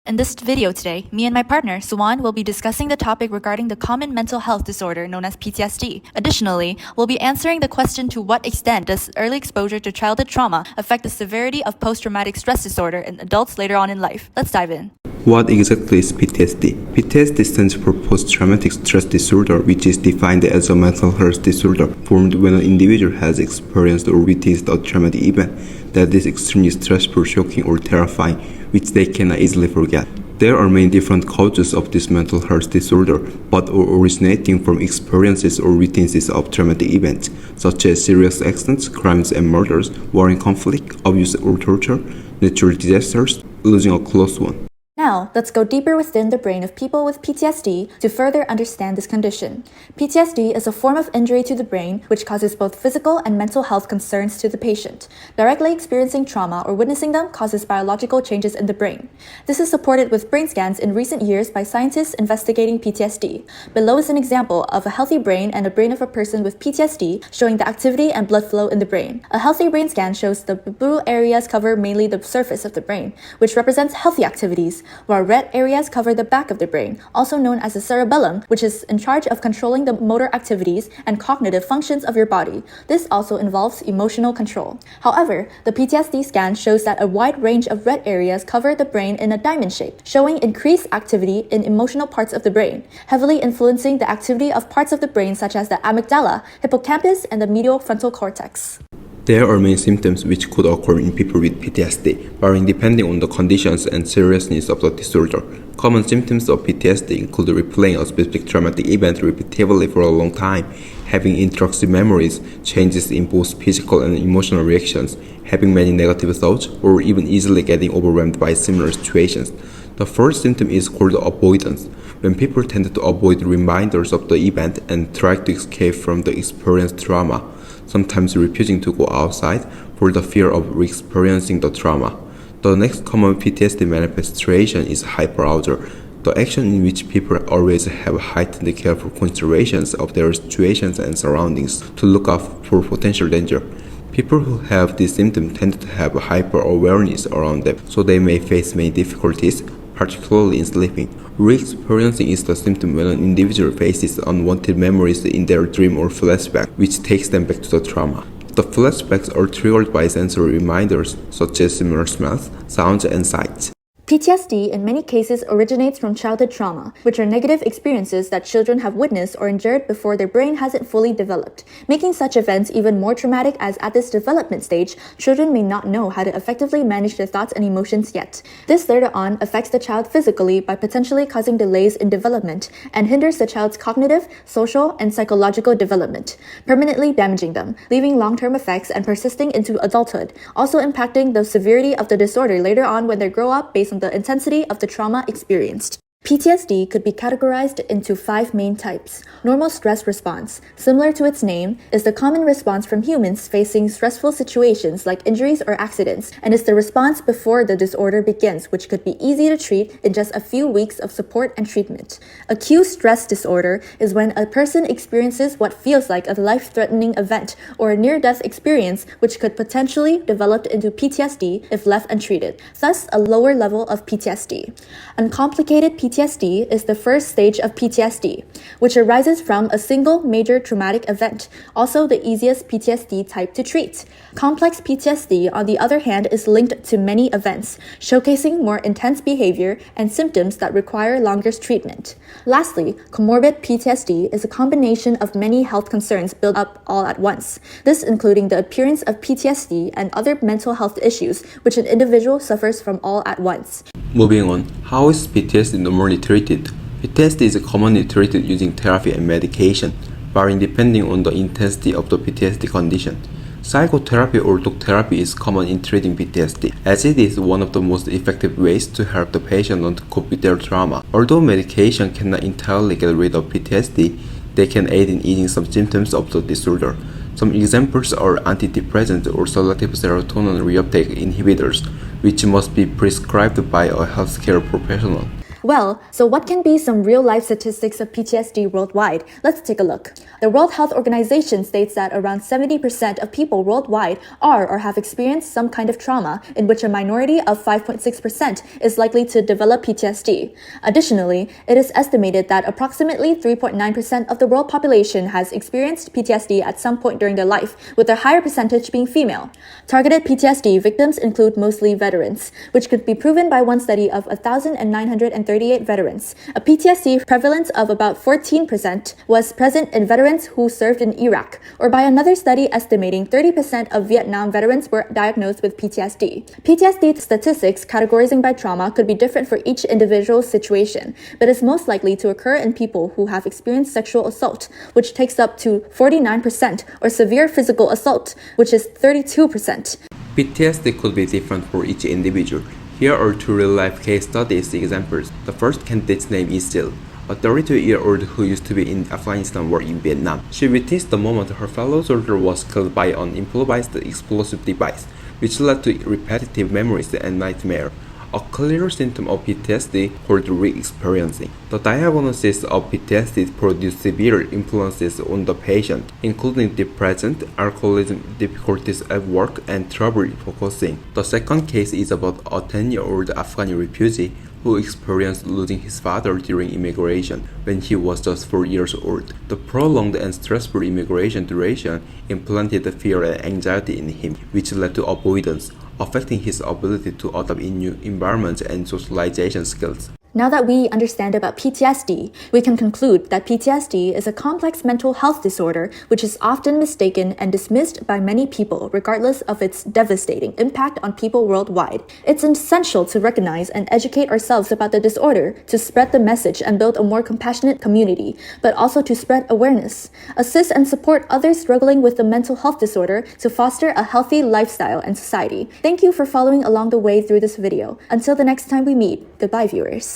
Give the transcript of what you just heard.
In this video today, me and my partner, Suwan, will be discussing the topic regarding the common mental health disorder known as PTSD. Additionally, we'll be answering the question to what extent does early exposure to childhood trauma affect the severity of post-traumatic stress disorder in adults later on in life. Let's dive in. What exactly is PTSD? PTSD stands for post-traumatic stress disorder, which is defined as a mental health disorder formed when an individual has experienced or witnessed a traumatic event that is extremely stressful, shocking, or terrifying, which they cannot easily forget. There are many different causes of this mental health disorder, but all originating from experiences or witnesses of traumatic events, such as serious accidents, crimes and murders, war and conflict, abuse or torture, natural disasters, losing a close one. Now, let's go deeper within the brain of people with PTSD to further understand this condition. PTSD is a form of injury to the brain which causes both physical and mental health concerns to the patient. Directly experiencing trauma or witnessing them causes biological changes in the brain. This is supported with brain scans in recent years by scientists investigating PTSD. Below is an example of a healthy brain and a brain of a person with PTSD showing the activity and blood flow in the brain. A healthy brain scan shows the blue areas cover mainly the surface of the brain, which represents healthy activities, while red areas cover the back of the brain, also known as the cerebellum, which is in charge of controlling the motor activities and cognitive functions of your body. This also involves emotional control. However, the PTSD scan shows that a wide range of red areas cover the brain in a diamond shape, showing increased activity in emotional parts of the brain, heavily influencing the activity of parts of the brain such as the amygdala, hippocampus, and the medial frontal cortex. There are many symptoms which could occur in people with PTSD, varying depending on the conditions and seriousness of the disorder. Common symptoms of PTSD include replaying a specific traumatic event repeatedly for a long time, having intrusive memories, changes in both physical and emotional reactions, having many negative thoughts, or even easily getting overwhelmed by similar situations. The first symptom is called avoidance, when people tend to avoid reminders of the event and try to escape from the experienced trauma, sometimes refusing to go outside for the fear of re-experiencing the trauma. The next common PTSD manifestation is hyperarousal, the action in which people always have heightened careful considerations of their situations and surroundings to look out for potential danger. People who have this symptom tend to have hyper-awareness around them, so they may face many difficulties, particularly in sleeping. Re-experiencing is the symptom when an individual faces unwanted memories in their dream or flashback, which takes them back to the trauma. The flashbacks are triggered by sensory reminders, such as similar smells, sounds, and sights. PTSD in many cases originates from childhood trauma, which are negative experiences that children have witnessed or endured before their brain hasn't fully developed, making such events even more traumatic as at this development stage, children may not know how to effectively manage their thoughts and emotions yet. This later on affects the child physically by potentially causing delays in development and hinders the child's cognitive, social, and psychological development, permanently damaging them, leaving long-term effects and persisting into adulthood, also impacting the severity of the disorder later on when they grow up based on the intensity of the trauma experienced. PTSD could be categorized into 5 main types. Normal stress response, similar to its name, is the common response from humans facing stressful situations like injuries or accidents, and is the response before the disorder begins, which could be easy to treat in just a few weeks of support and treatment. Acute stress disorder is when a person experiences what feels like a life-threatening event or a near-death experience which could potentially develop into PTSD if left untreated, thus a lower level of PTSD. Uncomplicated PTSD is the first stage of PTSD, which arises from a single major traumatic event, also the easiest PTSD type to treat. Complex PTSD, on the other hand, is linked to many events, showcasing more intense behavior and symptoms that require longer treatment. Lastly, comorbid PTSD is a combination of many health concerns built up all at once, this including the appearance of PTSD and other mental health issues which an individual suffers from all at once. Moving on, how is PTSD normally treated? PTSD is commonly treated using therapy and medication, varying depending on the intensity of the PTSD condition. Psychotherapy or talk therapy is common in treating PTSD, as it is one of the most effective ways to help the patient not to cope with their trauma. Although medication cannot entirely get rid of PTSD, they can aid in easing some symptoms of the disorder. Some examples are antidepressants or selective serotonin reuptake inhibitors, which must be prescribed by a healthcare professional. Well, so what can be some real-life statistics of PTSD worldwide? Let's take a look. The World Health Organization states that around 70% of people worldwide are or have experienced some kind of trauma, in which a minority of 5.6% is likely to develop PTSD. Additionally, it is estimated that approximately 3.9% of the world population has experienced PTSD at some point during their life, with a higher percentage being female. Targeted PTSD victims include mostly veterans, which could be proven by one study of 1,938 veterans. A PTSD prevalence of about 14% was present in veterans who served in Iraq, or by another study estimating 30% of Vietnam veterans were diagnosed with PTSD. PTSD statistics categorizing by trauma could be different for each individual situation, but is most likely to occur in people who have experienced sexual assault, which takes up to 49%, or severe physical assault, which is 32%. PTSD could be different for each individual. Here are two real-life case studies examples. The first candidate's name is Sil, a 32-year-old who used to be in Afghanistan or in Vietnam. She witnessed the moment her fellow soldier was killed by an improvised explosive device, which led to repetitive memories and nightmares. A clear symptom of PTSD called re-experiencing. The diagnosis of PTSD produced severe influences on the patient, including depression, alcoholism, difficulties at work, and trouble focusing. The second case is about a 10-year-old Afghan refugee who experienced losing his father during immigration when he was just 4 years old. The prolonged and stressful immigration duration implanted fear and anxiety in him, which led to avoidance, affecting his ability to adapt in new environments and socialization skills. Now that we understand about PTSD, we can conclude that PTSD is a complex mental health disorder which is often mistaken and dismissed by many people regardless of its devastating impact on people worldwide. It's essential to recognize and educate ourselves about the disorder, to spread the message and build a more compassionate community, but also to spread awareness, assist and support others struggling with the mental health disorder to foster a healthy lifestyle and society. Thank you for following along the way through this video. Until the next time we meet, goodbye viewers.